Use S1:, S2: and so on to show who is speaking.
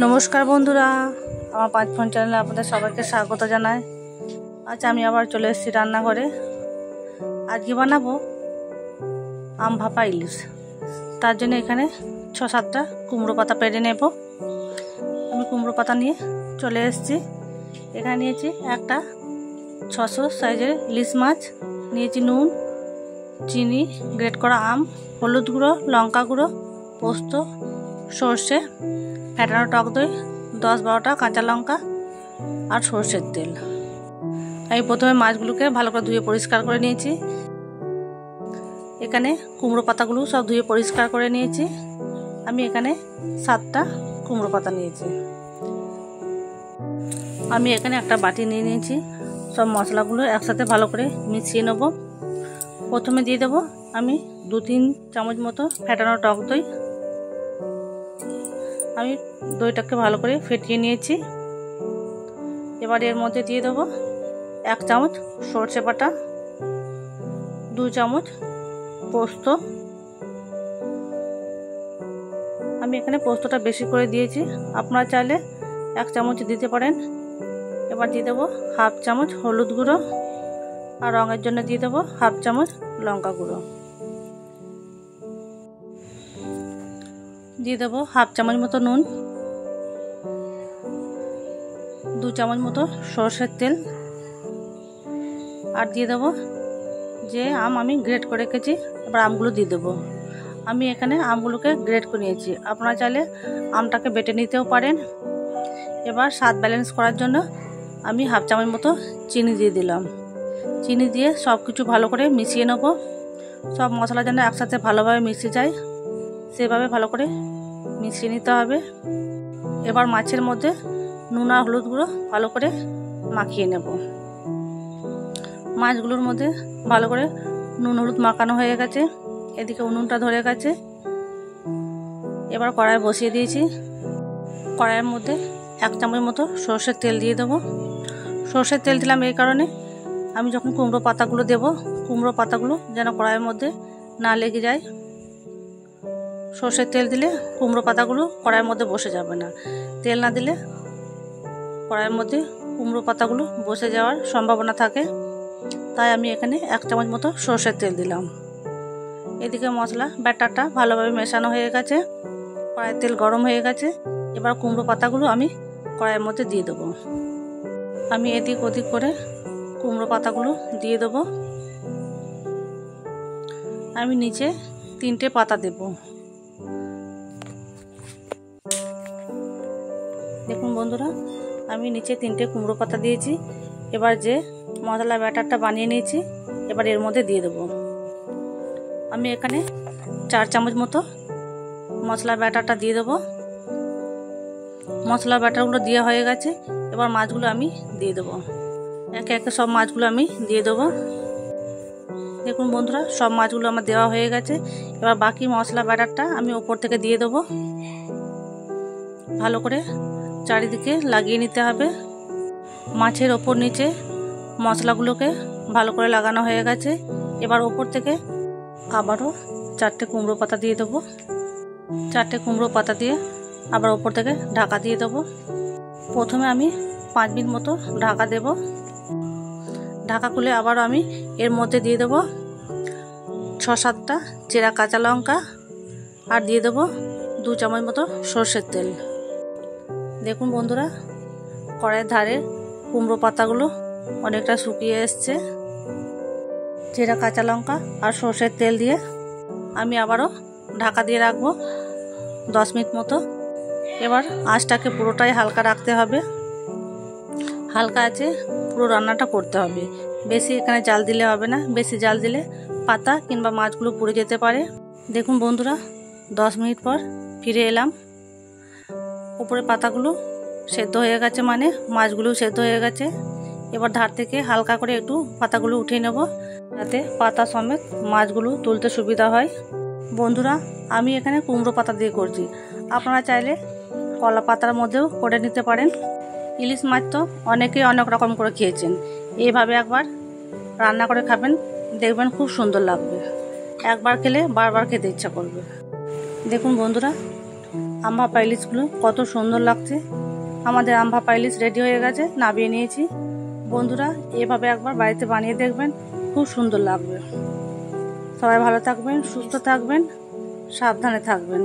S1: নমস্কার বন্ধুরা, আমার 5 ফোন চ্যানেলে আপনাদের সবাইকে স্বাগত জানাই। আজ আমি আবার চলে এসেছি রান্নাঘরে। আজকে বানাবো আম ভাপা ইলিশ। তার জন্য এখানে 6-7টা কুমড়ো পাতা পেড়ে নেব। আমি কুমড়ো পাতা নিয়ে চলে এসেছি। এখানে নিয়েছি একটা 600 সাইজের ইলিশ মাছ, নিয়েছি নুন, চিনি, গ্রেট করা আম, হলুদ গুঁড়ো, লঙ্কা গুঁড়ো, পোস্ত, সর্ষে, ফেটানো টক দই, 10-12টা কাঁচা লঙ্কা আর সর্ষের তেল। আমি প্রথমে মাছগুলোকে ভালো করে ধুয়ে পরিষ্কার করে নিয়েছি। এখানে কুমড়ো পাতাগুলো সব ধুয়ে পরিষ্কার করে নিয়েছি। আমি এখানে 7টা কুমড়ো পাতা নিয়েছি। আমি এখানে একটা বাটি নিয়ে নিয়েছি। সব মশলাগুলো একসাথে ভালো করে মিশিয়ে নেব। প্রথমে দিয়ে দেবো আমি 2-3 চামচ মতো ফেটানো টক দই। আমি দইটাকে ভালো করে ফেটিয়ে নিয়েছি। এবার এর মধ্যে দিয়ে দেবো 1 চামচ সর্ষে বাটা, 2 চামচ পোস্ত। আমি এখানে পোস্তটা বেশি করে দিয়েছি, আপনারা চাইলে 1 চামচ দিতে পারেন। এবার দিয়ে দেবো 1/2 চামচ হলুদ গুঁড়ো, আর রঙের জন্য দিয়ে দেবো 1/2 চামচ লঙ্কা গুঁড়ো। দিয়ে দেবো 1/2 চামচ মতো নুন, 2 চামচ মতো সর্ষের তেল, আর দিয়ে দেবো যে আম আমি গ্রেট করে রেখেছি। এবার আমগুলো দিয়ে দেবো। আমি এখানে আমগুলোকে গ্রেট করে নিয়েছি, আপনারা চাইলে আমটাকে বেটে নিতেও পারেন। এবার স্বাদ ব্যালেন্স করার জন্য আমি 1/2 চামচ মতো চিনি দিয়ে দিলাম। চিনি দিয়ে সব কিছু ভালো করে মিশিয়ে নেব। সব মশলা যেন একসাথে ভালোভাবে মিশে যায়, সেভাবে ভালো করে মিশিয়ে নিতে হবে। এবার মাছের মধ্যে নুন আর হলুদ গুঁড়ো ভালো করে মাখিয়ে নেব। মাছগুলোর মধ্যে ভালো করে নুন হলুদ মাখানো হয়ে গেছে। এদিকে উনুনটা ধরে গেছে। এবার কড়াই বসিয়ে দিয়েছি। কড়াইয়ের মধ্যে 1 চামচ মতো সর্ষের তেল দিয়ে দেবো। সর্ষের তেল দিলাম এই কারণে, আমি যখন কুমড়ো পাতাগুলো দেব, কুমড়ো পাতাগুলো যেন কড়াইয়ের মধ্যে না লেগে যায়। সর্ষের তেল দিলে কুমড়ো পাতাগুলো কড়াইয়ের মধ্যে বসে যাবে না। তেল না দিলে কড়াইয়ের মধ্যে কুমড়ো পাতাগুলো বসে যাওয়ার সম্ভাবনা থাকে। তাই আমি এখানে 1 চামচ মতো সর্ষের তেল দিলাম। এদিকে মশলা ব্যাটারটা ভালোভাবে মেশানো হয়ে গেছে। কড়াইয়ের তেল গরম হয়ে গেছে। এবার কুমড়ো পাতাগুলো আমি কড়াইয়ের মধ্যে দিয়ে দেবো। আমি এদিক ওদিক করে কুমড়ো পাতাগুলো দিয়ে দেবো। আমি নিচে 3টে পাতা দেব। দেখুন বন্ধুরা, আমি নিচে 3টে কুমড়ো পাতা দিয়েছি। এবার যে মশলা ব্যাটারটা বানিয়ে নিয়েছি, এবার এর মধ্যে দিয়ে দেবো। আমি এখানে 4 চামচ মতো মশলা ব্যাটারটা দিয়ে দেবো। মশলা ব্যাটারগুলো দেওয়া হয়ে গেছে। এবার মাছগুলো আমি দিয়ে দেবো। একে একে সব মাছগুলো আমি দিয়ে দেবো। দেখুন বন্ধুরা, সব মাছগুলো আমার দেওয়া হয়ে গেছে। এবার বাকি মশলা ব্যাটারটা আমি ওপর থেকে দিয়ে দেবো। ভালো করে চারিদিকে লাগিয়ে নিতে হবে। মাছের ওপর নিচে মশলাগুলোকে ভালো করে লাগানো হয়ে গেছে। এবার ওপর থেকে আবারও 4টে কুমড়ো পাতা দিয়ে দেবো। 4টে কুমড়ো পাতা দিয়ে আবার ওপর থেকে ঢাকা দিয়ে দেবো। প্রথমে আমি 5 মিনিট মতো ঢাকা দেব। ঢাকা খুলে আবারও আমি এর মধ্যে দিয়ে দেবো 6-7টা চেরা কাঁচা লঙ্কা, আর দিয়ে দেবো 2 চামচ মতো সর্ষের তেল। দেখুন বন্ধুরা, কড়াইয়ের ধারে কুমড়ো পাতাগুলো অনেকটা শুকিয়ে এসছে। চেরা কাঁচা লঙ্কা আর সর্ষের তেল দিয়ে আমি আবারও ঢাকা দিয়ে রাখবো 10 মিনিট মতো। এবার আঁচটাকে পুরোটাই হালকা রাখতে হবে। হালকা আছে পুরো রান্নাটা করতে হবে। বেশি এখানে জাল দিলে হবে না। বেশি জাল দিলে পাতা কিংবা মাছগুলো পুড়ে যেতে পারে। দেখুন বন্ধুরা, 10 মিনিট পর ফিরে এলাম। উপরে পাতাগুলো সেদ্ধ হয়ে গেছে, মানে মাছগুলো সেদ্ধ হয়ে গেছে। এবার ধার থেকে হালকা করে একটু পাতাগুলো উঠিয়ে নেব, যাতে পাতা সমেত মাছগুলো তুলতে সুবিধা হয়। বন্ধুরা, আমি এখানে কুমড়ো পাতা দিয়ে করছি, আপনারা চাইলে কলা পাতার মধ্যেও করে নিতে পারেন। ইলিশ মাছ তো অনেকেই অনেক রকম করে খেয়েছেন। এইভাবে একবার রান্না করে খাবেন, দেখবেন খুব সুন্দর লাগবে। একবার খেলে বারবার খেতে ইচ্ছা করবে। দেখুন বন্ধুরা, আম ভাপা ইলিশগুলো কত সুন্দর লাগছে। আমাদের আম ভাপা ইলিশ রেডি হয়ে গেছে, নামিয়ে নিয়েছি। বন্ধুরা এভাবে একবার বাড়িতে বানিয়ে দেখবেন, খুব সুন্দর লাগবে। সবাই ভালো থাকবেন, সুস্থ থাকবেন, সাবধানে থাকবেন।